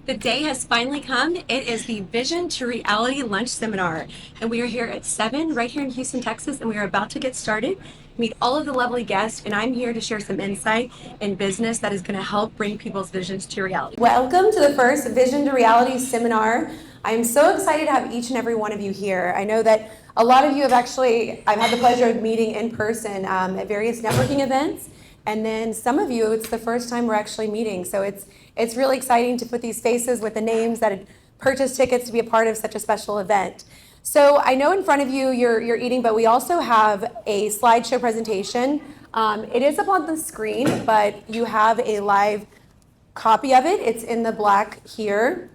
The day has finally come. It is the Vision to Reality Lunch Seminar, and we are here at 7 right here in Houston, Texas, and we are about to get started. Meet all of the lovely guests, and I'm here to share some insight in business that is going to help bring people's visions to reality. Welcome to the first Vision to Reality Seminar. I'm so excited to have each and every one of you here. I know that a lot of you I've had the pleasure of meeting in person at various networking events. And then some of you, it's the first time we're actually meeting. So it's really exciting to put these faces with the names that had purchased tickets to be a part of such a special event. So I know in front of you you're eating, but we also have a slideshow presentation. It is up on the screen, but you have a live copy of it. It's in the black here.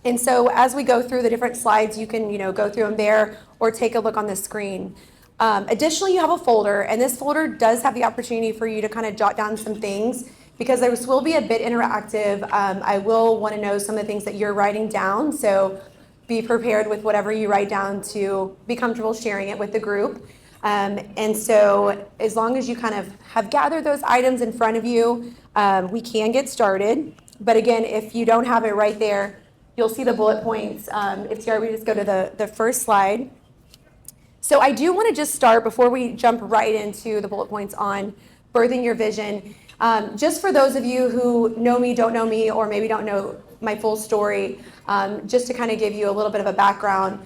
And so as we go through the different slides, you can go through them there or take a look on the screen. Additionally, you have a folder, and this folder does have the opportunity for you to kind of jot down some things because this will be a bit interactive. I will want to know some of the things that you're writing down, so be prepared with whatever you write down to be comfortable sharing it with the group. And so as long as you kind of have gathered those items in front of you, we can get started. But again, if you don't have it right there, you'll see the bullet points. If you just go to the first slide. So I do want to just start before we jump right into the bullet points on birthing your vision. Just for those of you who know me, don't know me, or maybe don't know my full story, just to kind of give you a little bit of a background.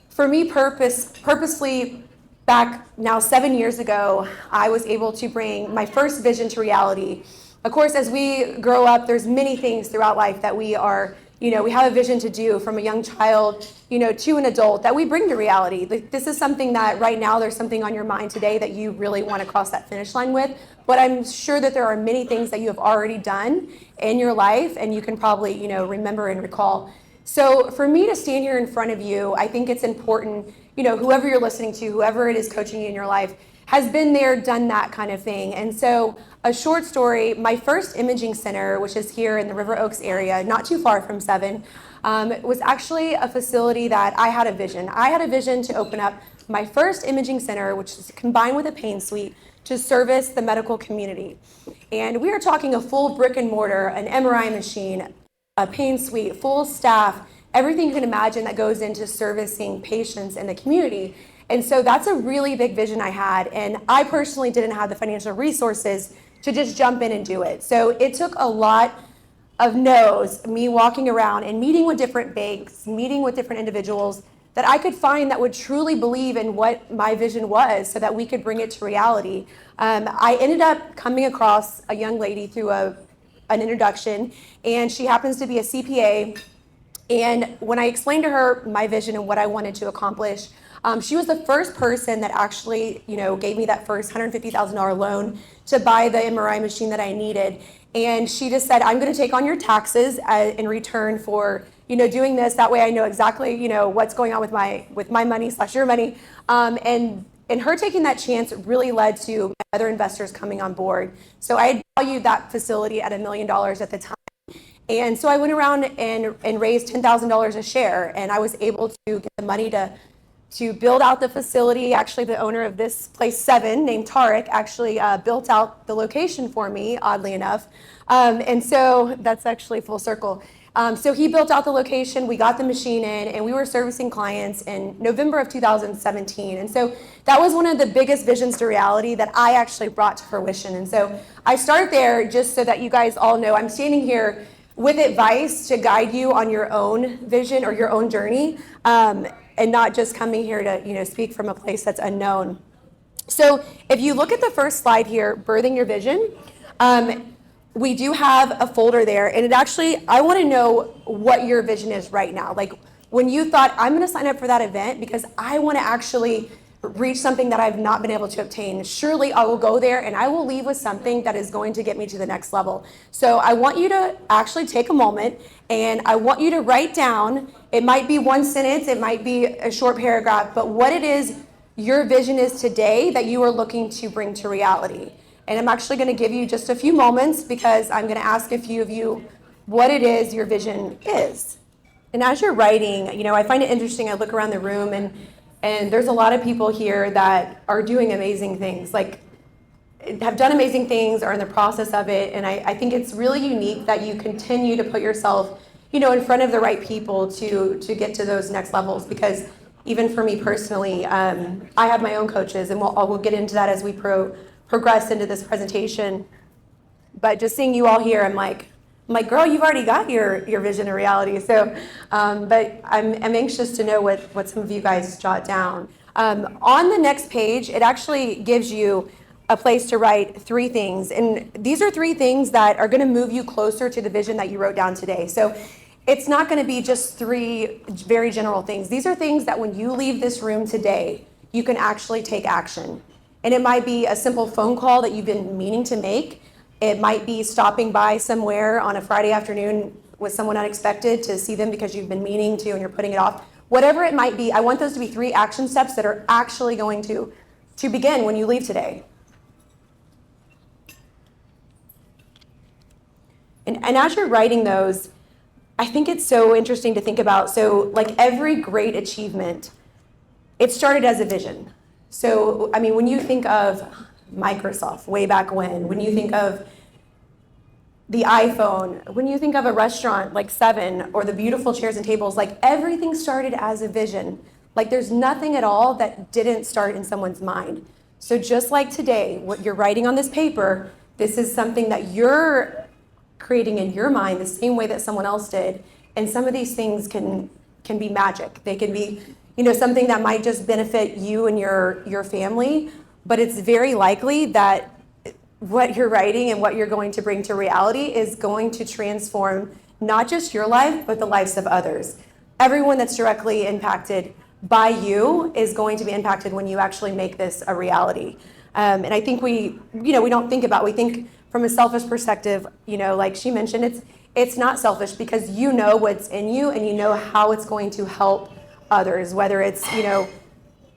For me, purposely, back now 7 years ago, I was able to bring my first vision to reality. Of course, as we grow up, there's many things throughout life that we are we have a vision to do from a young child, to an adult that we bring to reality. This is something that right now there's something on your mind today that you really want to cross that finish line with. But I'm sure that there are many things that you have already done in your life and you can probably, remember and recall. So for me to stand here in front of you, I think it's important, whoever you're listening to, whoever it is coaching you in your life, has been there, done that kind of thing. And so a short story, my first imaging center, which is here in the River Oaks area, not too far from 7, was actually a facility that I had a vision. I had a vision to open up my first imaging center, which is combined with a pain suite, to service the medical community. And we are talking a full brick and mortar, an MRI machine, a pain suite, full staff, everything you can imagine that goes into servicing patients in the community. And so that's a really big vision I had. And I personally didn't have the financial resources to just jump in and do it. So it took a lot of no's, me walking around and meeting with different banks, meeting with different individuals that I could find that would truly believe in what my vision was so that we could bring it to reality. I ended up coming across a young lady through an introduction, and she happens to be a CPA. And when I explained to her my vision and what I wanted to accomplish, she was the first person that actually, gave me that first $150,000 loan to buy the MRI machine that I needed. And she just said, I'm going to take on your taxes in return for, doing this. That way I know exactly, what's going on with my money / your money. And her taking that chance really led to other investors coming on board. So I valued that facility at $1 million at the time. And so I went around and raised $10,000 a share, and I was able to get the money to build out the facility. Actually, the owner of this place, 7, named Tarek, actually built out the location for me, oddly enough. And so that's actually full circle. So he built out the location, we got the machine in, and we were servicing clients in November of 2017. And so that was one of the biggest visions to reality that I actually brought to fruition. And so I start there just so that you guys all know I'm standing here with advice to guide you on your own vision or your own journey. And not just coming here to speak from a place that's unknown. So if you look at the first slide here, birthing your vision, we do have a folder there, and I want to know what your vision is right now. Like when you thought, I'm going to sign up for that event because I want to actually reach something that I've not been able to obtain. Surely I will go there and I will leave with something that is going to get me to the next level. So I want you to actually take a moment and I want you to write down, it might be one sentence, it might be a short paragraph, but what it is your vision is today that you are looking to bring to reality. And I'm actually going to give you just a few moments because I'm going to ask a few of you what it is your vision is. And as you're writing, I find it interesting. I look around the room and there's a lot of people here that are doing amazing things, like have done amazing things, are in the process of it. And I think it's really unique that you continue to put yourself in front of the right people to get to those next levels. Because even for me personally, I have my own coaches, and we'll get into that as we progress into this presentation. But just seeing you all here, I'm like, girl, you've already got your vision and reality. So, but I'm anxious to know what some of you guys jot down. On the next page, it actually gives you a place to write 3 things. And these are 3 things that are going to move you closer to the vision that you wrote down today. So it's not going to be just 3 very general things. These are things that when you leave this room today, you can actually take action. And it might be a simple phone call that you've been meaning to make. It might be stopping by somewhere on a Friday afternoon with someone unexpected to see them because you've been meaning to and you're putting it off. Whatever it might be, I want those to be 3 action steps that are actually going to begin when you leave today. And as you're writing those, I think it's so interesting to think about. So like every great achievement, it started as a vision. So, I mean, when you think of Microsoft way back when you think of the iPhone, when you think of a restaurant like 7 or the beautiful chairs and tables, like everything started as a vision. Like there's nothing at all that didn't start in someone's mind. So just like today, what you're writing on this paper, this is something that you're creating in your mind the same way that someone else did. And some of these things can be magic. They can be, something that might just benefit you and your family, but it's very likely that what you're writing and what you're going to bring to reality is going to transform not just your life, but the lives of others. Everyone that's directly impacted by you is going to be impacted when you actually make this a reality. And I think we don't think about, we think from a selfish perspective, like she mentioned, it's not selfish because you know what's in you and you know how it's going to help others, whether it's,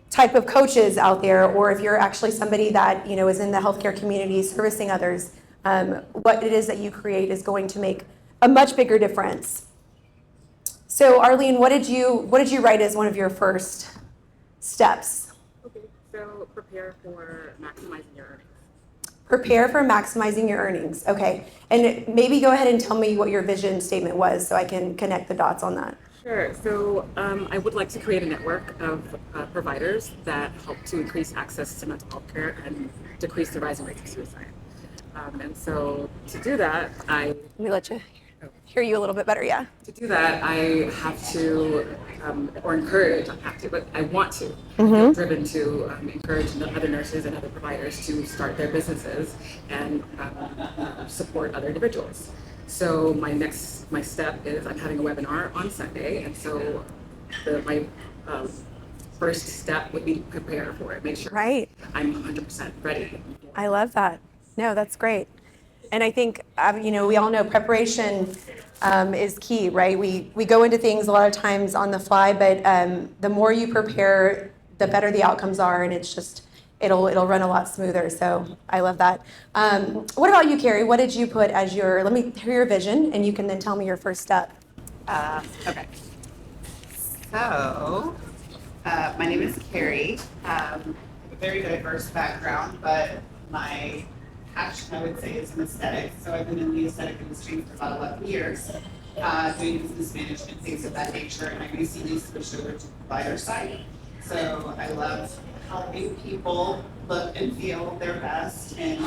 type of coaches out there, or if you're actually somebody that, is in the healthcare community servicing others, what it is that you create is going to make a much bigger difference. So Arlene, what did you write as one of your first steps? Okay, so prepare for maximizing your earnings. Prepare for maximizing your earnings. Okay, and maybe go ahead and tell me what your vision statement was so I can connect the dots on that. Sure. So I would like to create a network of providers that help to increase access to mental health care and decrease the rising rates of suicide. And so to do that, Let me let you hear you a little bit better, yeah. To do that, I have to, or encourage, I have to, but I want to, feel driven to encourage other nurses and other providers to start their businesses and support other individuals. So my step is I'm having a webinar on Sunday, and so my first step would be to prepare for it, make sure I'm 100% ready. I love that. No, that's great. And I think, we all know preparation is key, right? We go into things a lot of times on the fly, but the more you prepare, the better the outcomes are, and it's just, it'll run a lot smoother. So I love that. What about you, Carrie? What did you put as let me hear your vision, and you can then tell me your first step. Okay. So, my name is Carrie. I have a very diverse background, but my passion, I would say, is in aesthetics. So I've been in the aesthetic industry for about 11 years, doing business management, things of that nature, and I recently switched over to the provider side. So I love helping people look and feel their best and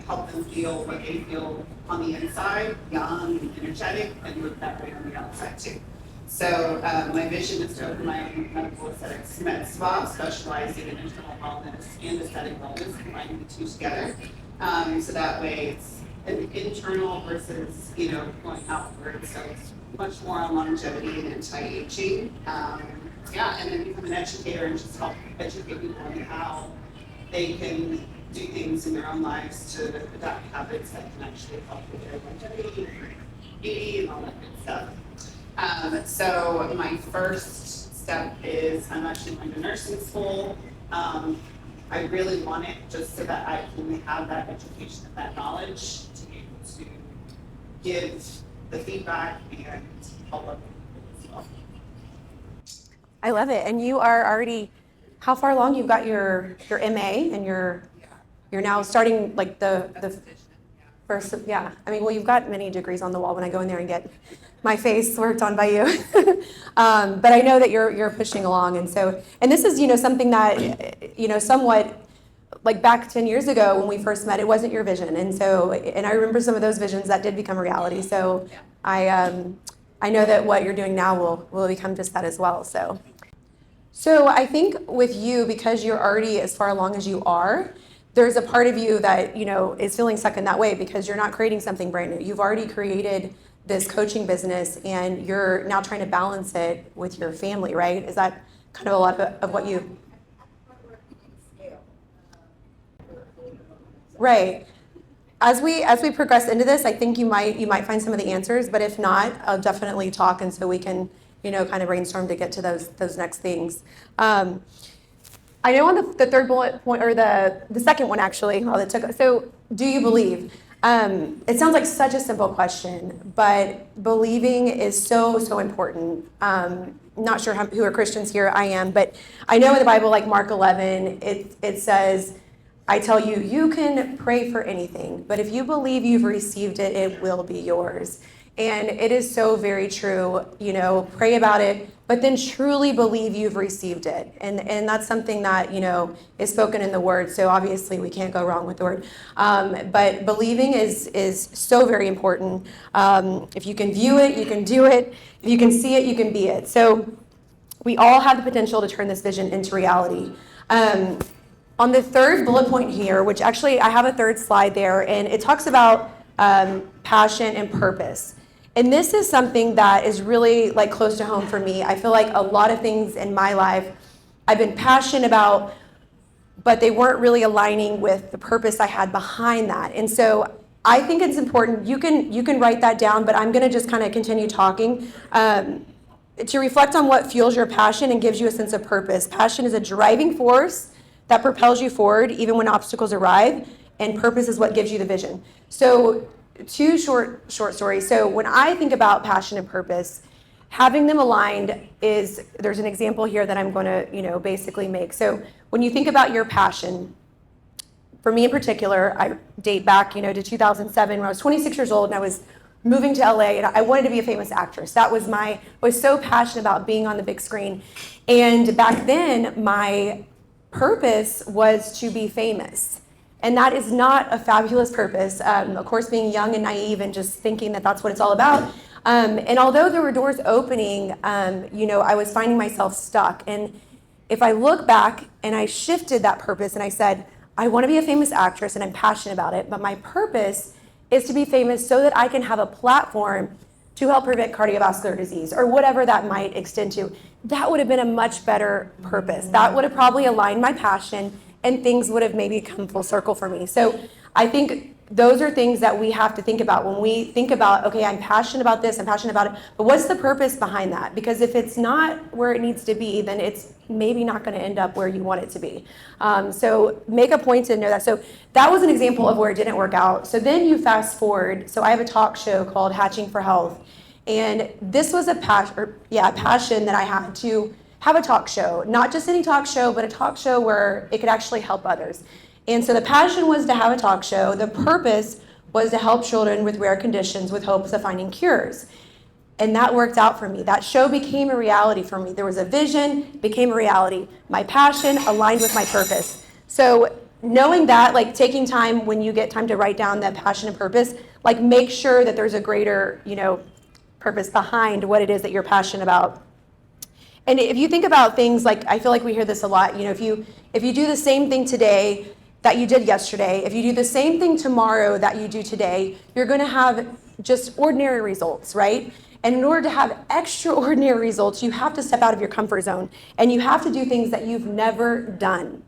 help them feel what they feel on the inside, young and energetic, and look that way on the outside too. So my vision is to open my own medical aesthetics med spa, specializing in internal wellness and aesthetic wellness, combining the two together. So that way it's an internal versus, going outward. So it's much more on longevity and anti-aging. And then become an educator and just help educate people on how they can do things in their own lives to adopt habits that can actually help with their longevity, beauty, and all that good stuff. So my first step is I'm actually going to nursing school. I really want it just so that I can have that education and that knowledge to be able to give the feedback and help other people as well. I love it. And you are already, how far along? You've got your MA and you're now starting like the first, yeah. I mean, well, you've got many degrees on the wall when I go in there and get my face worked on by you. But I know that you're pushing along, and this is something that somewhat like back 10 years ago when we first met, it wasn't your vision, and I remember some of those visions that did become reality. So I know that what you're doing now will become just that as well. So I think with you, because you're already as far along as you are, there's a part of you that is feeling stuck in that way because you're not creating something brand new. You've already created this coaching business, and you're now trying to balance it with your family, right? Is that kind of a lot of what you? Right. As we progress into this, I think you might find some of the answers, but if not, I'll definitely talk, and so we can kind of brainstorm to get to those next things. I know on the third bullet point, or the second one actually, so do you believe? It sounds like such a simple question, but believing is so important. Not sure who are Christians here. I am, but I know in the Bible, like Mark 11, it says, I tell you, you can pray for anything, but if you believe you've received it, it will be yours. And it is so very true. Pray about it, but then truly believe you've received it. And that's something that, is spoken in the Word. So obviously we can't go wrong with the Word. But believing is so very important. If you can view it, you can do it. If you can see it, you can be it. So we all have the potential to turn this vision into reality. On the third bullet point here, which actually I have a third slide there, and it talks about passion and purpose. And this is something that is really like close to home for me. I feel like a lot of things in my life I've been passionate about, but they weren't really aligning with the purpose I had behind that. And so I think it's important. You can write that down, but I'm going to just kind of continue talking to reflect on what fuels your passion and gives you a sense of purpose. Passion is a driving force that propels you forward even when obstacles arrive, and purpose is what gives you the vision. So two short stories. So when I think about passion and purpose, having them aligned there's an example here that I'm going to basically make. So when you think about your passion, for me in particular, I date back to 2007 when I was 26 years old and I was moving to LA, and I wanted to be a famous actress. That was I was so passionate about being on the big screen. And back then my purpose was to be famous. And that is not a fabulous purpose. Of course, being young and naive and just thinking that that's what it's all about. And although there were doors opening, I was finding myself stuck. And if I look back and I shifted that purpose and I said, I want to be a famous actress and I'm passionate about it, but my purpose is to be famous so that I can have a platform to help prevent cardiovascular disease or whatever that might extend to, that would have been a much better purpose. That would have probably aligned my passion and things would have maybe come full circle for me. So I think those are things that we have to think about when we think about, okay, I'm passionate about this, I'm passionate about it, but what's the purpose behind that? Because if it's not where it needs to be, then it's maybe not going to end up where you want it to be. So make a point to know that. So that was an example of where it didn't work out. So then you fast forward. So I have a talk show called Hatching for Health. And this was a passion that I had to have a talk show, not just any talk show, but a talk show where it could actually help others. And so the passion was to have a talk show. The purpose was to help children with rare conditions with hopes of finding cures. And that worked out for me. That show became a reality for me. There was a vision, became a reality. My passion aligned with my purpose. So knowing that, like taking time when you get time to write down that passion and purpose, like make sure that there's a greater, purpose behind what it is that you're passionate about. And if you think about things like, I feel like we hear this a lot, if you do the same thing today that you did yesterday, if you do the same thing tomorrow that you do today, you're going to have just ordinary results, right? And in order to have extraordinary results, you have to step out of your comfort zone and you have to do things that you've never done.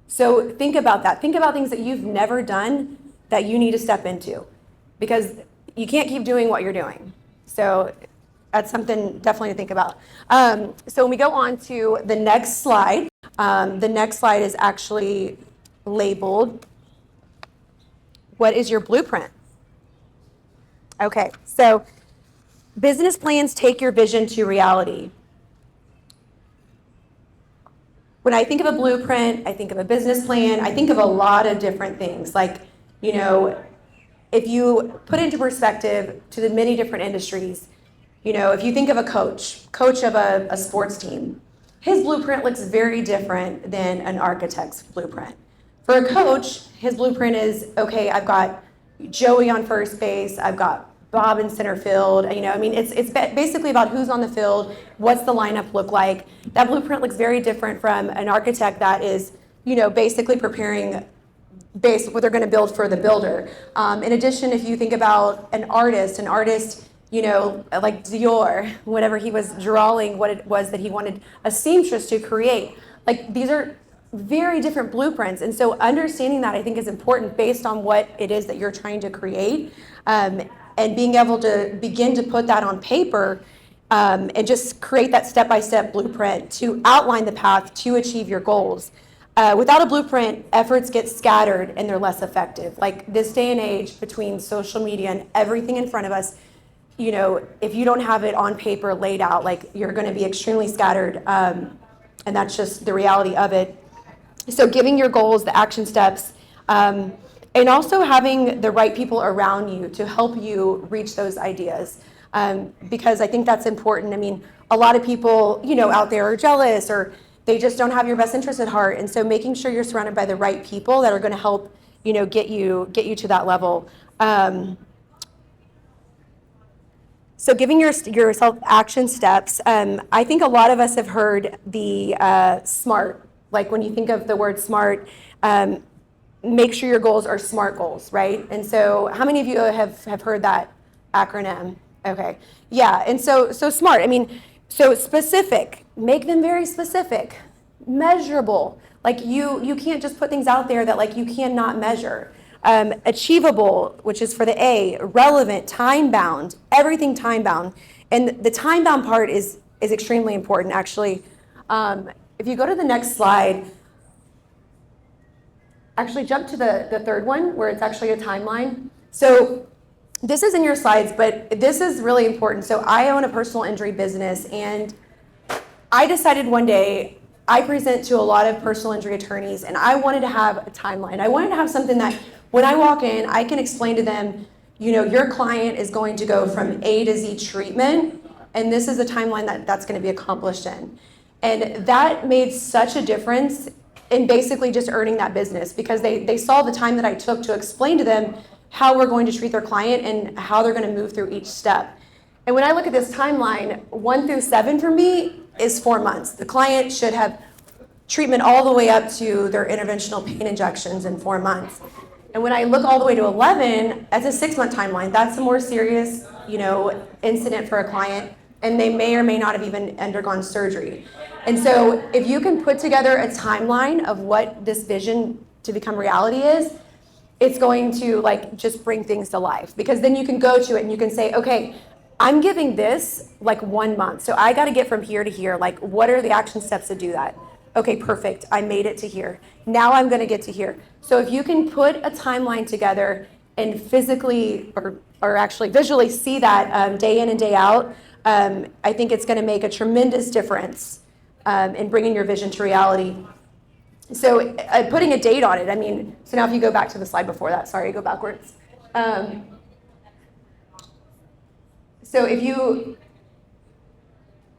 So think about that. Think about things that you've never done that you need to step into, because you can't keep doing what you're doing. So that's something definitely to think about. So when we go on to the next slide is actually labeled, what is your blueprint? Okay, so business plans take your vision to reality. When I think of a blueprint, I think of a business plan, I think of a lot of different things. Like, if you put into perspective to the many different industries, if you think of a coach of a sports team, his blueprint looks very different than an architect's blueprint. For a coach, his blueprint is, okay, I've got Joey on first base, I've got Bob in center field. It's basically about who's on the field, what's the lineup look like. That blueprint looks very different from an architect that is, basically preparing what they're going to build for the builder. In addition, if you think about an artist, like Dior, whatever he was drawing, what it was that he wanted a seamstress to create. Like, these are very different blueprints. And so understanding that, I think, is important based on what it is that you're trying to create, and being able to begin to put that on paper, and just create that step-by-step blueprint to outline the path to achieve your goals. Without a blueprint, efforts get scattered and they're less effective. Like, this day and age, between social media and everything in front of us, if you don't have it on paper laid out, like, you're going to be extremely scattered, and that's just the reality of it. So giving your goals the action steps, and also having the right people around you to help you reach those ideas, because I think that's important. I mean, a lot of people, out there are jealous, or they just don't have your best interest at heart. And so making sure you're surrounded by the right people that are going to help, get you to that level. So giving yourself action steps, I think a lot of us have heard the SMART. Like, when you think of the word SMART, make sure your goals are SMART goals, right? And so how many of you have heard that acronym? Okay. Yeah, and so SMART, so specific, make them very specific, measurable. Like, you can't just put things out there that, like, you cannot measure. Achievable, which is for the A, relevant, time-bound, everything time-bound. And the time-bound part is extremely important, actually. If you go to the next slide, actually jump to the third one, where it's actually a timeline. So this is in your slides, but this is really important. So I own a personal injury business, and I decided one day, I present to a lot of personal injury attorneys, and I wanted to have a timeline. I wanted to have something that when I walk in, I can explain to them, your client is going to go from A to Z treatment, and this is the timeline that's going to be accomplished in. And that made such a difference in basically just earning that business, because they saw the time that I took to explain to them how we're going to treat their client and how they're going to move through each step. And when I look at this timeline, 1 through 7 for me is 4 months. The client should have treatment all the way up to their interventional pain injections in 4 months. And when I look all the way to 11, that's a 6-month timeline. That's a more serious, incident for a client, and they may or may not have even undergone surgery. And so if you can put together a timeline of what this vision to become reality is, it's going to, like, just bring things to life, because then you can go to it and you can say, okay, I'm giving this like 1 month. So I got to get from here to here. Like, what are the action steps to do that? Okay, perfect. I made it to here. Now I'm going to get to here. So if you can put a timeline together and physically or actually visually see that day in and day out, I think it's going to make a tremendous difference in bringing your vision to reality. So putting a date on it, so now if you go back to the slide before that, sorry, go backwards. So if you,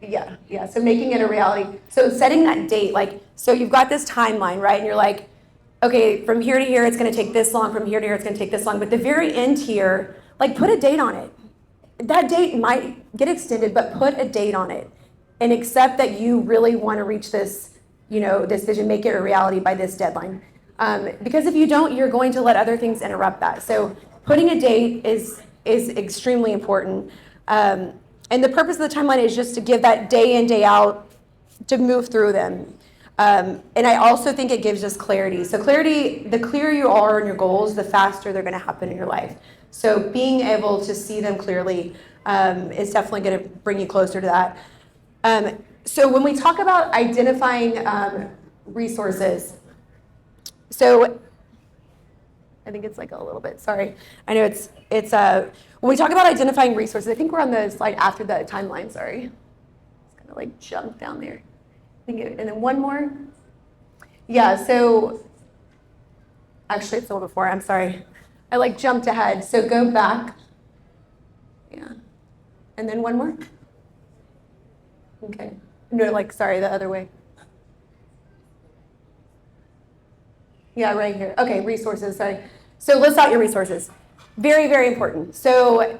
so making it a reality. So setting that date, so you've got this timeline, right? And you're like, okay, from here to here, it's going to take this long. From here to here, it's going to take this long. But the very end here, put a date on it. That date might get extended, but put a date on it and accept that you really want to reach this, this vision, make it a reality by this deadline. Because if you don't, you're going to let other things interrupt that. So putting a date is extremely important. And the purpose of the timeline is just to give that day in, day out, to move through them. And I also think it gives us clarity. So clarity, the clearer you are on your goals, the faster they're going to happen in your life. So being able to see them clearly is definitely going to bring you closer to that. So when we talk about identifying resources, so I think it's a little bit, sorry. I know it's when we talk about identifying resources, I think we're on the slide after the timeline, sorry. It's kind of jump down there. And then one more. Yeah, so actually it's a little before, I'm sorry. I jumped ahead, so go back. Yeah. And then one more. Okay. No, like, sorry, the other way. Yeah, right here. Okay, resources, sorry. So list out your resources. Very, very important. So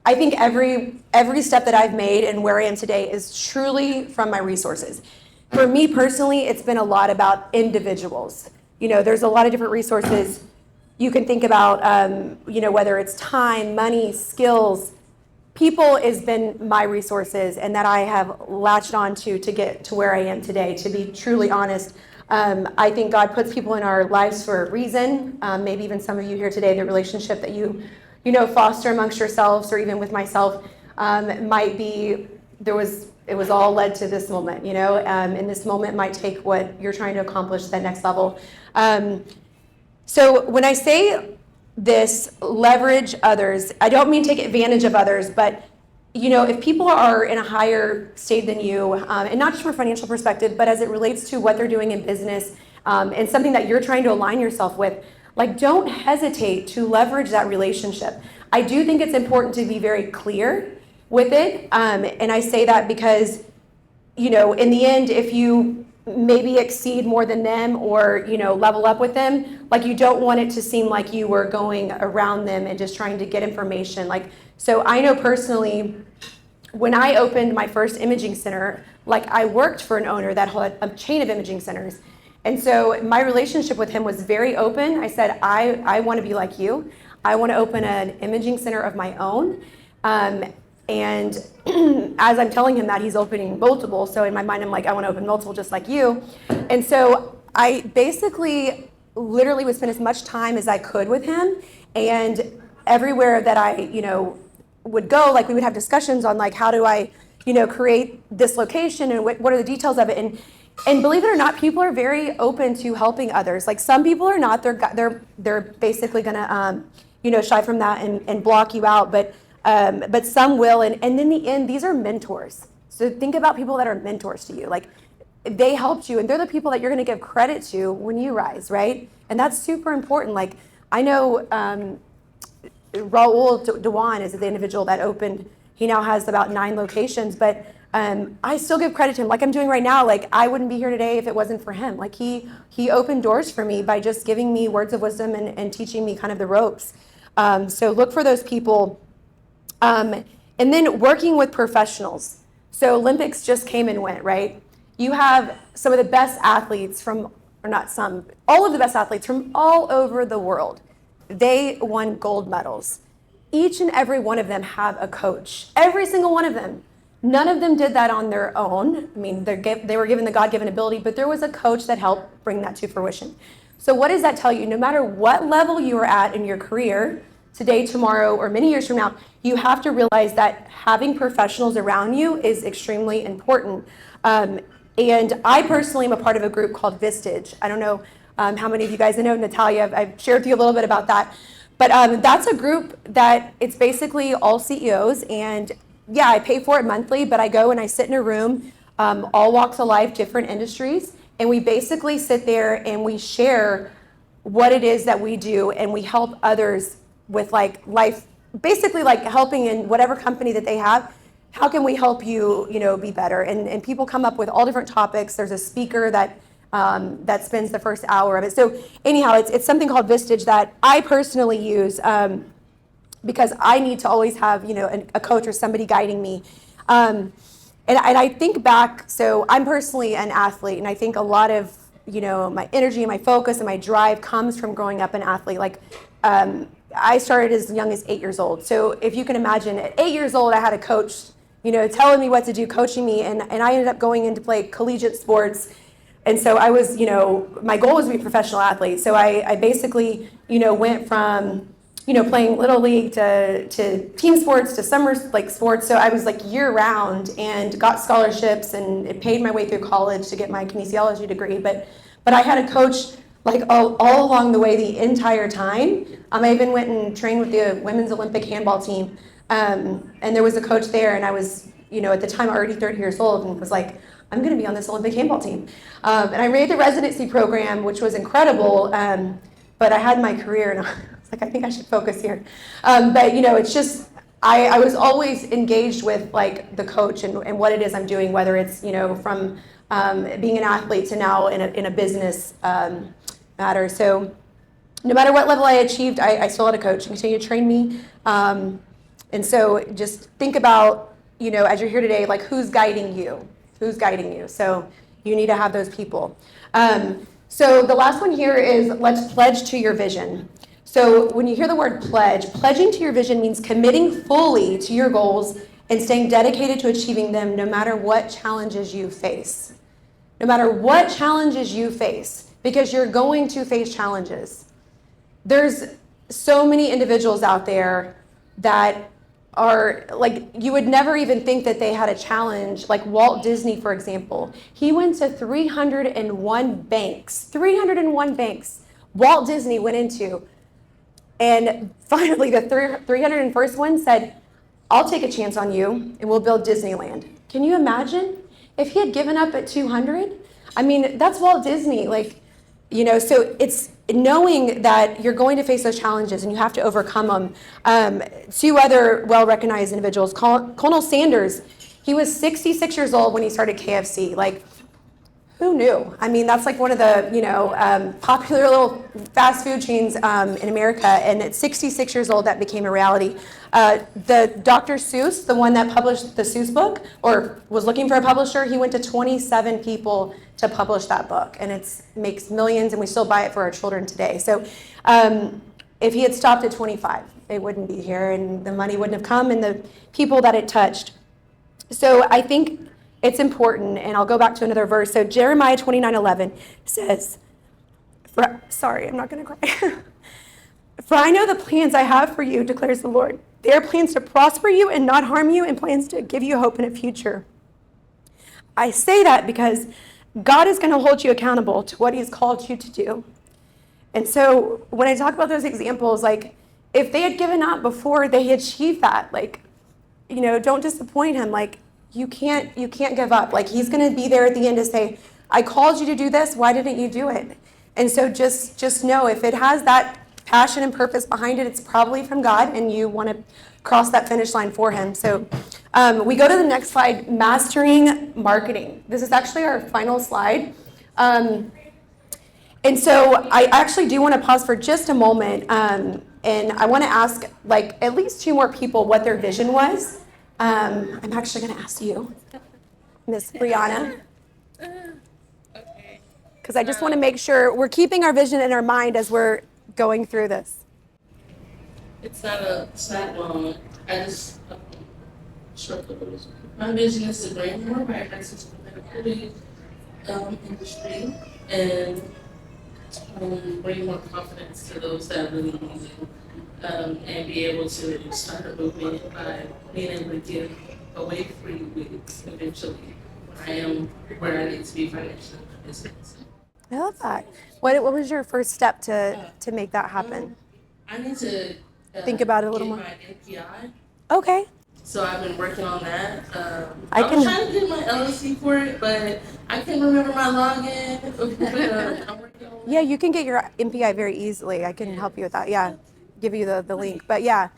I think every step that I've made and where I am today is truly from my resources. For me personally, it's been a lot about individuals. There's a lot of different resources you can think about, whether it's time, money, skills. People has been my resources and that I have latched onto to get to where I am today, to be truly honest. I think God puts people in our lives for a reason. Maybe even some of you here today, the relationship that foster amongst yourselves, or even with myself, might be it was all led to this moment, and this moment might take what you're trying to accomplish to that next level. So when I say this, leverage others, I don't mean take advantage of others, but if people are in a higher state than you, and not just from a financial perspective, but as it relates to what they're doing in business, and something that you're trying to align yourself with, like, don't hesitate to leverage that relationship. I do think it's important to be very clear with it, and I say that because, in the end, if you maybe exceed more than them, or level up with them, like, you don't want it to seem like you were going around them and just trying to get information. Like, so I know personally, when I opened my first imaging center, like, I worked for an owner that had a chain of imaging centers, and so my relationship with him was very open. I said, I want to be like you. I want to open an imaging center of my own. And as I'm telling him that, he's opening multiple. So in my mind, I'm like, I want to open multiple just like you. And so I basically literally would spend as much time as I could with him. And everywhere that I, would go, like, we would have discussions on, like, how do I, create this location, and what are the details of it. And believe it or not, people are very open to helping others. Like, some people are not. They're basically gonna shy from that and block you out. But some will, and in the end, these are mentors. So think about people that are mentors to you. Like, they helped you, and they're the people that you're going to give credit to when you rise, right? And that's super important. Like, I know Raul Dewan is the individual that opened. He now has about 9 locations, but I still give credit to him, like I'm doing right now. Like, I wouldn't be here today if it wasn't for him. Like, he opened doors for me by just giving me words of wisdom and teaching me kind of the ropes. So look for those people. And then working with professionals. So Olympics just came and went, right? You have some of the best athletes all of the best athletes from all over the world. They won gold medals. Each and every one of them have a coach. Every single one of them. None of them did that on their own. I mean, they were given the God-given ability, but there was a coach that helped bring that to fruition. So what does that tell you? No matter what level you are at in your career, today, tomorrow, or many years from now, you have to realize that having professionals around you is extremely important. And I personally am a part of a group called Vistage. I don't know how many of you guys know Natalia. I've shared with you a little bit about that. But that's a group that it's basically all CEOs. And yeah, I pay for it monthly, but I go and I sit in a room, all walks of life, different industries. And we basically sit there and we share what it is that we do, and we help others with, like, life, basically, like, helping in whatever company that they have. How can we help you, be better? And people come up with all different topics. There's a speaker that spends the first hour of it. So anyhow, it's something called Vistage that I personally use because I need to always have, a coach or somebody guiding me. And I think back, so I'm personally an athlete, and I think a lot of, my energy and my focus and my drive comes from growing up an athlete. Like, I started as young as 8 years old. So if you can imagine, at 8 years old, I had a coach, telling me what to do, coaching me, and I ended up going in to play collegiate sports. And so I was, my goal was to be a professional athlete. So I basically, went from, playing little league to team sports to summer, like, sports. So I was, like, year round, and got scholarships, and it paid my way through college to get my kinesiology degree. But I had a coach, like, all along the way, the entire time. I even went and trained with the women's Olympic handball team. And there was a coach there, and I was, at the time already 30 years old, and was like, I'm going to be on this Olympic handball team. And I made the residency program, which was incredible. But I had my career, and I was like, I think I should focus here. But, it's just, I was always engaged with like the coach and what it is I'm doing, whether it's, from being an athlete to now in a business matter. So no matter what level I achieved, I still had a coach and continue to train me. And so just think about, as you're here today, like who's guiding you? Who's guiding you? So you need to have those people. So the last one here is let's pledge to your vision. So when you hear the word pledge, pledging to your vision means committing fully to your goals and staying dedicated to achieving them no matter what challenges you face. No matter what challenges you face, because you're going to face challenges. There's so many individuals out there that are like, you would never even think that they had a challenge, like Walt Disney, for example. He went to 301 banks. 301 banks Walt Disney went into. And finally, the 301st one said, I'll take a chance on you and we'll build Disneyland. Can you imagine if he had given up at 200? I mean, that's Walt Disney. So it's knowing that you're going to face those challenges and you have to overcome them. Two other well-recognized individuals, Colonel Sanders, he was 66 years old when he started KFC. Who knew? I mean, that's like one of the, popular little fast food chains in America. And at 66 years old, that became a reality. The Dr. Seuss, the one that published the Seuss book, or was looking for a publisher, he went to 27 people to publish that book. And it makes millions, and we still buy it for our children today. So if he had stopped at 25, it wouldn't be here, and the money wouldn't have come, and the people that it touched. So I think it's important, and I'll go back to another verse. So Jeremiah 29:11 says, sorry, I'm not going to cry. For I know the plans I have for you, declares the Lord. They are plans to prosper you and not harm you, and plans to give you hope in a future. I say that because God is going to hold you accountable to what he's called you to do. And so when I talk about those examples, like if they had given up before they achieved that, don't disappoint him. You can't give up. He's going to be there at the end to say, I called you to do this. Why didn't you do it? And so just know if it has that passion and purpose behind it, it's probably from God, and you want to cross that finish line for him. So we go to the next slide, mastering marketing. This is actually our final slide. And so I actually do want to pause for just a moment. And I want to ask at least two more people what their vision was. I'm actually going to ask you, Miss Brianna, because I just want to make sure we're keeping our vision in our mind as we're going through this. It's not long. I just short lived. My vision is to bring more vibrancy to the medical industry and bring more confidence to those that really need it. And be able to start a movement by being able to give away free wigs eventually when I am where I need to be financially in my business. I love that. What was your first step to make that happen? I need to think about it a little more. My NPI. Okay. So I've been working on that. I was trying to get my LLC for it, but I can't remember my login. I'm working on Yeah, you can get your NPI very easily. I can help you with that. Yeah. Give you the link. But yeah,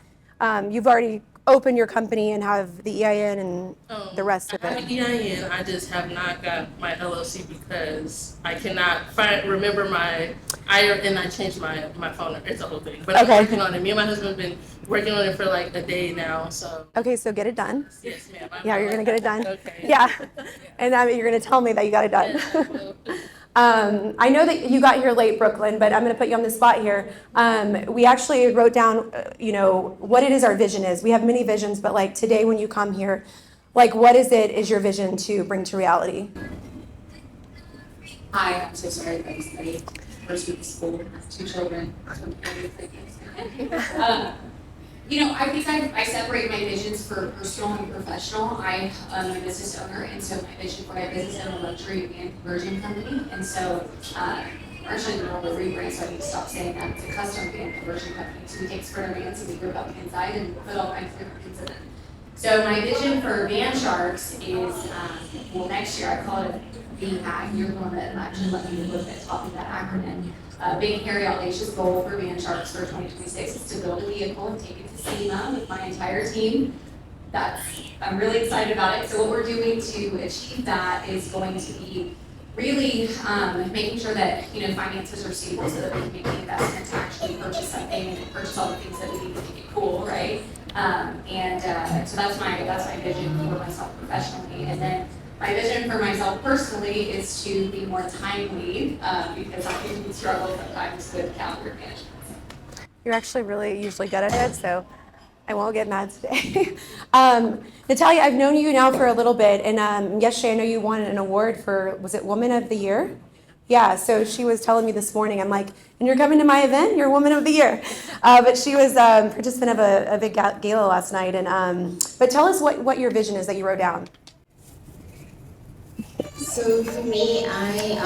you've already opened your company and have the EIN and the rest of I have it. EIN. I just have not got my LLC because I cannot remember my and I changed my phone number. It's a whole thing. But Okay. I'm working on it. Me and my husband have been working on it for a day now. So Okay, so get it done. yes, ma'am. Yeah, you're gonna get it done. Okay. Yeah, and you're gonna tell me that you got it done. Yeah, I know that you got here late, Brooklyn, but I'm going to put you on the spot here. We actually wrote down, what it is our vision is. We have many visions, but today when you come here, what is your vision to bring to reality? Hi, I'm so sorry that I was late. First week of school, 2 children. I think I separate my visions for personal and professional. I'm a business owner, and so my vision for my business is a luxury and conversion company. And so, actually, the role of rebrand, so I need to stop saying that. It's a custom and conversion company. So we take sprinter vans and we rip out the inside and put all kinds of different things in it. So my vision for Van Sharks is, well, next year I call it VHAG. You're the one that actually let me look at top of that acronym. Big, hairy, audacious goal for Van Sharks for 2026 is to build a vehicle and take it to SEMA with my entire team. I'm really excited about it. So what we're doing to achieve that is going to be really making sure that finances are stable so that we can make the investment to actually purchase something and purchase all the things that we need to make it cool, right? So that's my vision for myself professionally, and then my vision for myself personally is to be more timely because I struggle sometimes with calendar management. You're actually really usually good at it, so I won't get mad today. Natalia, I've known you now for a little bit, and yesterday I know you won an award for, was it Woman of the Year? Yeah, so she was telling me this morning, I'm like, and you're coming to my event? You're Woman of the Year. But she was a participant of a big gala last night, and but tell us what your vision is that you wrote down. So for me, I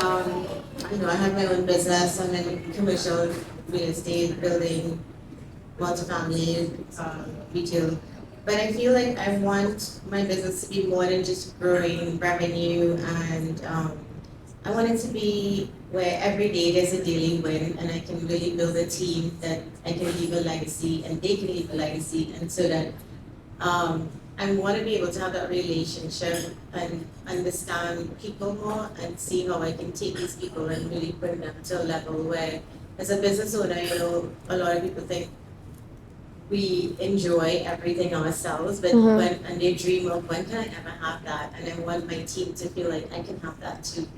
have my own business. I'm in commercial real estate, building multifamily, retail. But I feel like I want my business to be more than just growing revenue, and I want it to be where every day there's a daily win, and I can really build a team that I can leave a legacy, and they can leave a legacy, and so that I want to be able to have that relationship and understand people more and see how I can take these people and really bring them to a level where, as a business owner, a lot of people think we enjoy everything ourselves, but and they dream of when can I ever have that, and I want my team to feel like I can have that too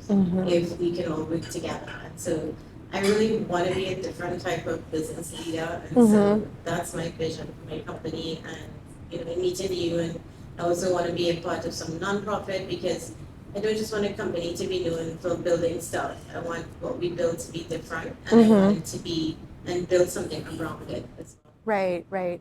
if we can all work together. And so I really want to be a different type of business leader, and so that's my vision for my company. And meeting you, and I also want to be a part of some nonprofit because I don't just want a company to be known for building stuff. I want what we build to be different, and I want it to be and build something around it as well. Right, right.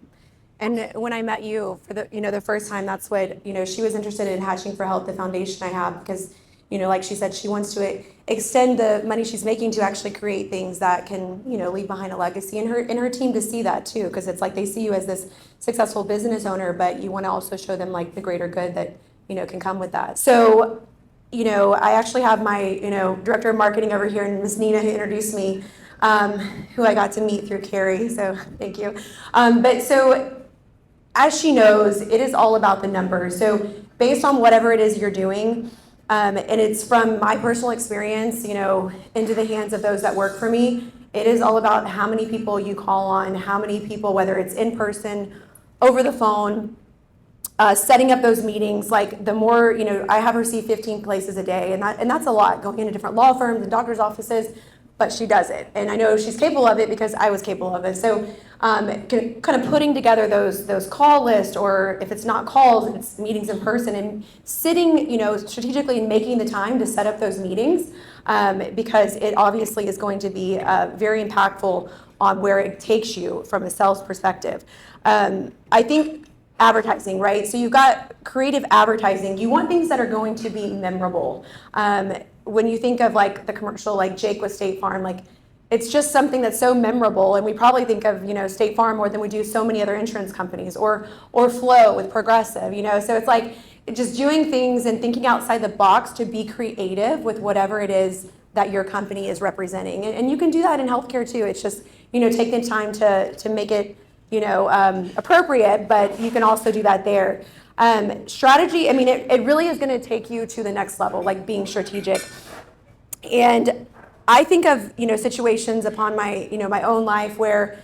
And when I met you for the first time, that's what, she was interested in Hatching for Help, the foundation I have, because, like she said, she wants to extend the money she's making to actually create things that can, leave behind a legacy, and her team to see that too, because it's like they see you as this successful business owner, but you want to also show them like the greater good that, can come with that. So, I actually have my, director of marketing over here, and Ms. Nina, who introduced me, who I got to meet through Carrie, so thank you. But so, as she knows, it is all about the numbers. So based on whatever it is you're doing, and it's from my personal experience, into the hands of those that work for me, it is all about how many people you call on, how many people, whether it's in person, over the phone, setting up those meetings. Like the more, I have her see 15 places a day, and that's a lot, going into different law firms and doctor's offices, but she does it. And I know she's capable of it because I was capable of it. So kind of putting together those call lists, or if it's not calls, it's meetings in person, and sitting, strategically and making the time to set up those meetings, because it obviously is going to be very impactful on where it takes you from a sales perspective. I think advertising, right? So you've got creative advertising. You want things that are going to be memorable. When you think of like the commercial, like Jake with State Farm, like it's just something that's so memorable, and we probably think of State Farm more than we do so many other insurance companies, or Flow with Progressive, So it's like just doing things and thinking outside the box to be creative with whatever it is that your company is representing, and you can do that in healthcare too. It's just take the time to make it appropriate, but you can also do that there. Strategy, it really is going to take you to the next level, like being strategic. And I think of, situations upon my, my own life where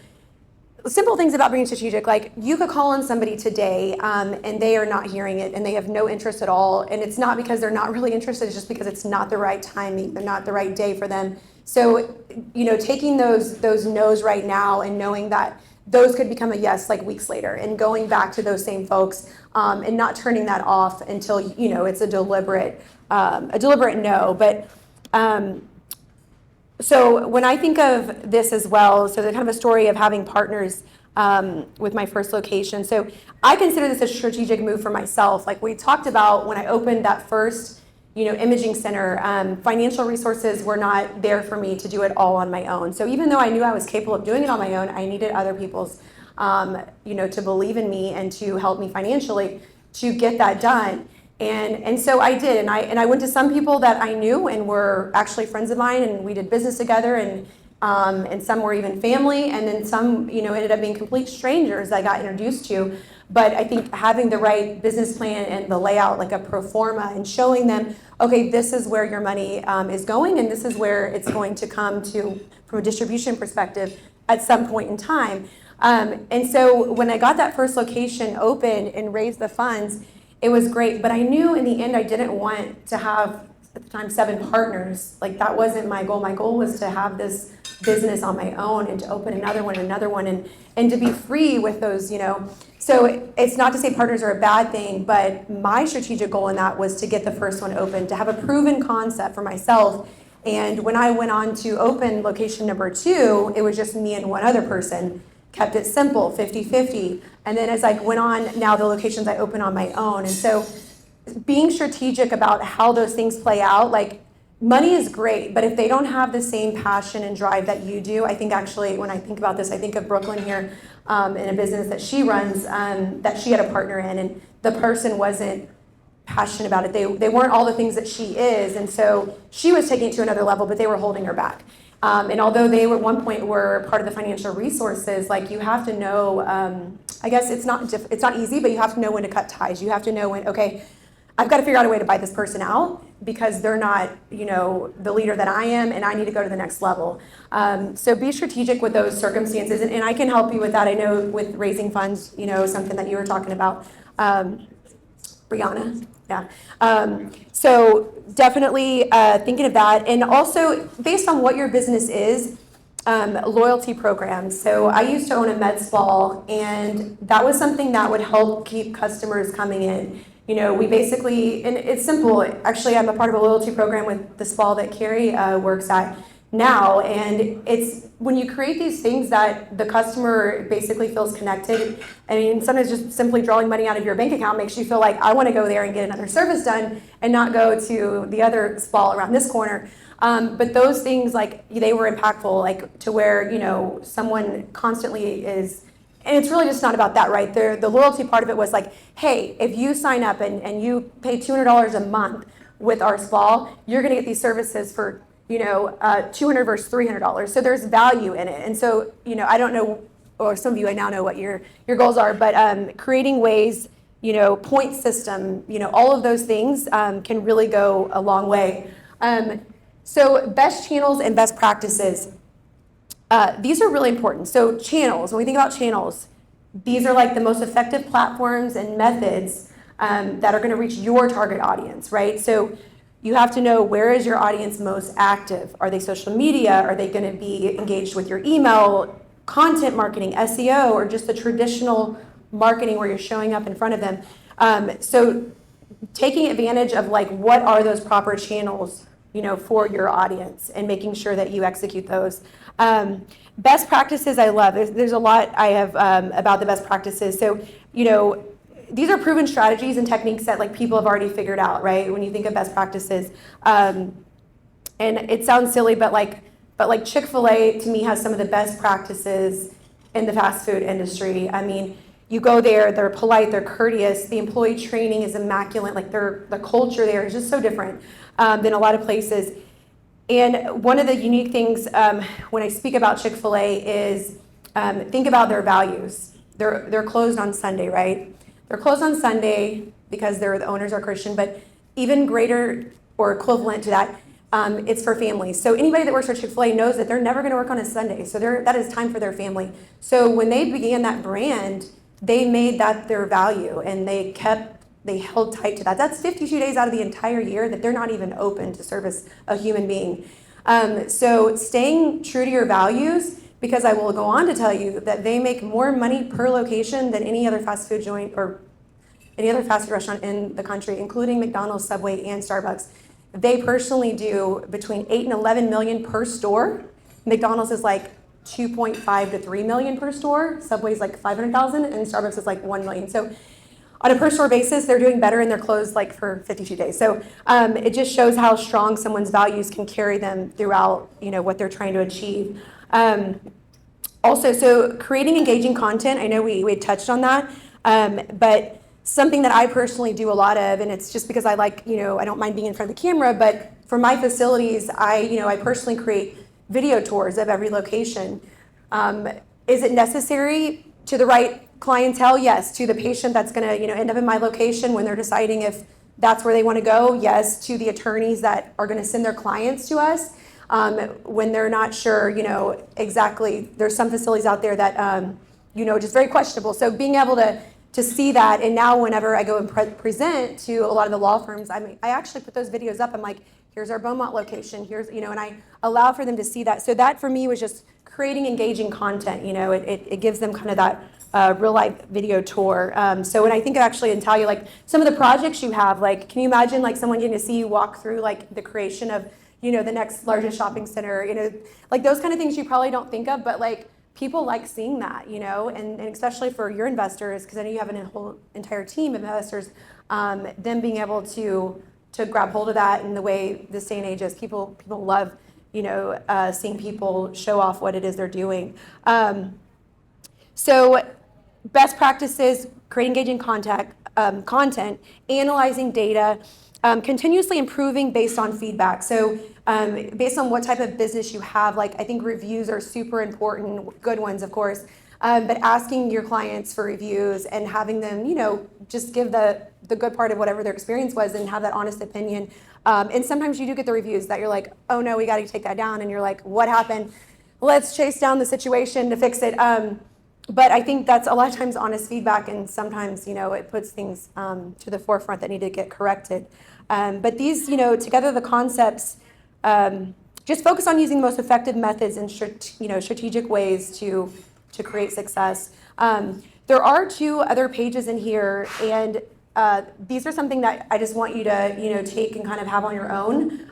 simple things about being strategic, like you could call on somebody today and they are not hearing it and they have no interest at all. And it's not because they're not really interested, it's just because it's not the right timing, they're not the right day for them. So, taking those no's right now and knowing that those could become a yes like weeks later, and going back to those same folks and not turning that off until it's a deliberate no. But so when I think of this as well, so the kind of a story of having partners with my first location. So I consider this a strategic move for myself. Like we talked about when I opened that first imaging center, financial resources were not there for me to do it all on my own. So even though I knew I was capable of doing it on my own, I needed other people's, to believe in me and to help me financially. to get that done. And so I did, and I went to some people that I knew and were actually friends of mine, and we did business together, and some were even family, and then some, ended up being complete strangers I got introduced to. But I think having the right business plan and the layout, like a pro forma, and showing them, okay, this is where your money is going, and this is where it's going to come to from a distribution perspective at some point in time. And so when I got that first location open and raised the funds, it was great. But I knew in the end I didn't want to have, at the time, 7 partners. Like, that wasn't my goal. My goal was to have this business on my own and to open another one, and to be free with those, So it's not to say partners are a bad thing, but my strategic goal in that was to get the first one open, to have a proven concept for myself. And when I went on to open location number 2, it was just me and one other person. Kept it simple, 50-50. And then as I went on, now the locations I open on my own. And so being strategic about how those things play out, like, money is great, but if they don't have the same passion and drive that you do, I think actually when I think about this, I think of Brooklyn here in a business that she runs, that she had a partner in, and the person wasn't passionate about it. They weren't all the things that she is, and so she was taking it to another level, but they were holding her back. And although they at one point were part of the financial resources, like, you have to know, I guess it's not easy, but you have to know when to cut ties. You have to know when, okay, I've got to figure out a way to buy this person out because they're not, the leader that I am, and I need to go to the next level. So be strategic with those circumstances, and I can help you with that. I know with raising funds, something that you were talking about, Brianna. Yeah. So definitely thinking of that, and also based on what your business is, loyalty programs. So I used to own a med spa, and that was something that would help keep customers coming in. We basically, and it's simple. Actually, I'm a part of a loyalty program with the spa that Carrie works at now, and it's when you create these things that the customer basically feels connected. I mean, sometimes just simply drawing money out of your bank account makes you feel like, I want to go there and get another service done and not go to the other spa around this corner. But those things, like, they were impactful, like, to where, someone constantly is. And it's really just not about that, right? The loyalty part of it was like, hey, if you sign up and you pay $200 a month with our spa, you're going to get these services for, $200 versus $300. So there's value in it. And so, I don't know, or some of you, I now know what your goals are, but creating ways, point system, all of those things can really go a long way. So best channels and best practices. These are really important. So channels, when we think about channels, these are like the most effective platforms and methods that are going to reach your target audience, right? So you have to know, where is your audience most active? Are they social media? Are they going to be engaged with your email, content marketing, SEO, or just the traditional marketing where you're showing up in front of them? So taking advantage of, like, what are those proper channels, for your audience, and making sure that you execute those. Best practices I love. There's a lot I have about the best practices. So, these are proven strategies and techniques that, like, people have already figured out, right? When you think of best practices. And it sounds silly, but Chick-fil-A to me has some of the best practices in the fast food industry. I mean, you go there, they're polite, they're courteous, the employee training is immaculate, like, the culture there is just so different than a lot of places. And one of the unique things when I speak about Chick-fil-A is think about their values. They're closed on Sunday, right? They're closed on Sunday because the owners are Christian, but even greater or equivalent to that, it's for families. So anybody that works for Chick-fil-A knows that they're never going to work on a Sunday. So that is time for their family. So when they began that brand, they made that their value, and they held tight to that. That's 52 days out of the entire year that they're not even open to service a human being. So staying true to your values, because I will go on to tell you that they make more money per location than any other fast food joint or any other fast food restaurant in the country, including McDonald's, Subway, and Starbucks. They personally do between 8 and 11 million per store. McDonald's is like 2.5 to 3 million per store. Subway's like 500,000, and Starbucks is like 1 million. So on a per store basis, they're doing better, and they're closed like for 52 days. So it just shows how strong someone's values can carry them throughout, what they're trying to achieve. Also, so creating engaging content, I know we had touched on that, but something that I personally do a lot of, and it's just because I like, I don't mind being in front of the camera, but for my facilities, I personally create video tours of every location. Is it necessary to the right clientele? Yes. To the patient that's going to, end up in my location when they're deciding if that's where they want to go? Yes. To the attorneys that are going to send their clients to us when they're not sure, exactly. There's some facilities out there that, just very questionable. So being able to see that, and now whenever I go and present to a lot of the law firms, I actually put those videos up. I'm like, here's our Beaumont location, here's, and I allow for them to see that. So that for me was just creating engaging content. It gives them kind of that real life video tour. So when I think of actually and tell you like some of the projects you have, like, can you imagine like someone getting to see you walk through like the creation of, the next largest shopping center, like those kind of things you probably don't think of, but like people like seeing that, and especially for your investors, because I know you have a whole entire team of investors, them being able to grab hold of that in the way this day and age is. People love, seeing people show off what it is they're doing. So best practices, create engaging content, analyzing data, continuously improving based on feedback. So based on what type of business you have, like I think reviews are super important, good ones of course, but asking your clients for reviews and having them, just give the good part of whatever their experience was and have that honest opinion. And sometimes you do get the reviews that you're like, oh no, we got to take that down. And you're like, what happened? Let's chase down the situation to fix it. But I think that's a lot of times honest feedback, and sometimes, it puts things to the forefront that need to get corrected. But these, together the concepts, just focus on using the most effective methods and strategic ways to create success. There are 2 other pages in here, and these are something that I just want you to take and kind of have on your own.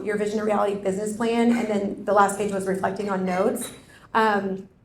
Your vision to reality business plan, and then the last page was reflecting on notes.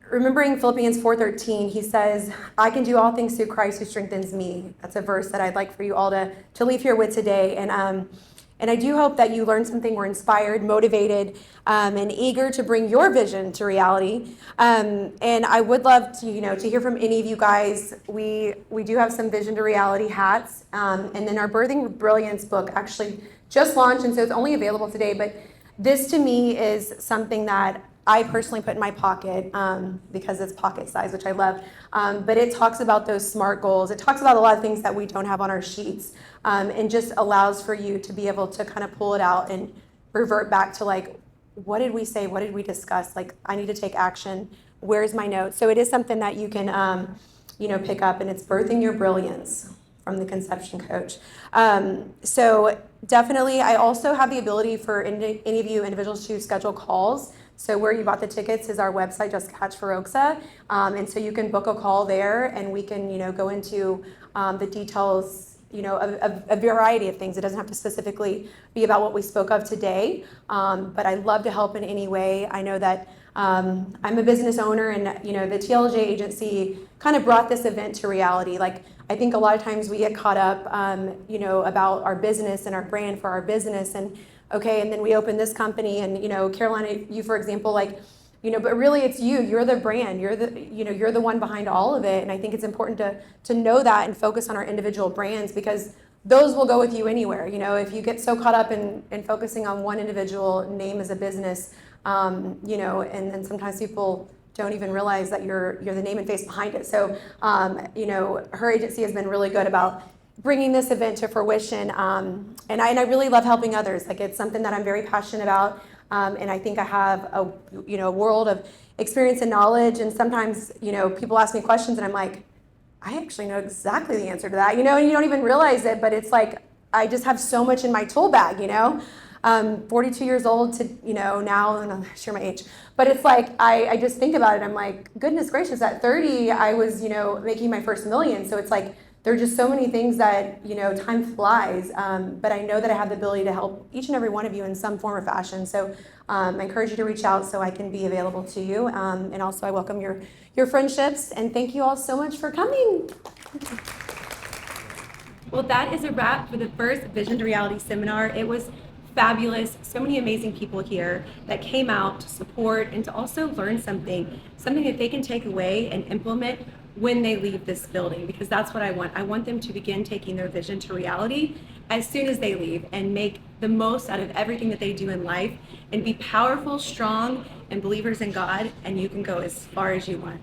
Remembering Philippians 4:13, he says, I can do all things through Christ who strengthens me. That's a verse that I'd like for you all to leave here with today. And I do hope that you learned something, were inspired, motivated, and eager to bring your vision to reality. And I would love to hear from any of you guys. We do have some vision to reality hats. And then our Birthing Brilliance book actually just launched, and so it's only available today. But this to me is something that I personally put in my pocket because it's pocket size, which I love. But it talks about those SMART goals. It talks about a lot of things that we don't have on our sheets, and just allows for you to be able to kind of pull it out and revert back to like, what did we say? What did we discuss? Like, I need to take action. Where's my notes? So it is something that you can, pick up, and it's Birthing Your Brilliance from the Conception Coach. So definitely, I also have the ability for any of you individuals to schedule calls. So where you bought the tickets is our website, Just Catch for Oxa. And so you can book a call there, and we can, go into the details, of a variety of things. It doesn't have to specifically be about what we spoke of today, but I'd love to help in any way. I know that I'm a business owner, and, the TLJ agency kind of brought this event to reality. Like, I think a lot of times we get caught up, about our business and our brand for our business, and then we open this company, and Carolina, you for example, like, but really it's you're the brand, you're the one behind all of it. And I think it's important to know that and focus on our individual brands, because those will go with you anywhere. If you get so caught up in focusing on one individual name as a business, and then sometimes people don't even realize that you're the name and face behind it. So, her agency has been really good about bringing this event to fruition, and I really love helping others. Like, it's something that I'm very passionate about, and I think I have a world of experience and knowledge. And sometimes people ask me questions, and I'm like, I actually know exactly the answer to that, and you don't even realize it, but it's like I just have so much in my tool bag. 42 years old to now, and I'll share my age, but it's like I just think about it. I'm like, goodness gracious, at 30 I was making my first million. So it's like, there are just so many things that, time flies, but I know that I have the ability to help each and every one of you in some form or fashion. So I encourage you to reach out so I can be available to you. And also I welcome your friendships, and thank you all so much for coming. Well, that is a wrap for the first Vision to Reality seminar. It was fabulous. So many amazing people here that came out to support and to also learn something that they can take away and implement when they leave this building, because that's what I want. I want them to begin taking their vision to reality as soon as they leave and make the most out of everything that they do in life and be powerful, strong, and believers in God, and you can go as far as you want.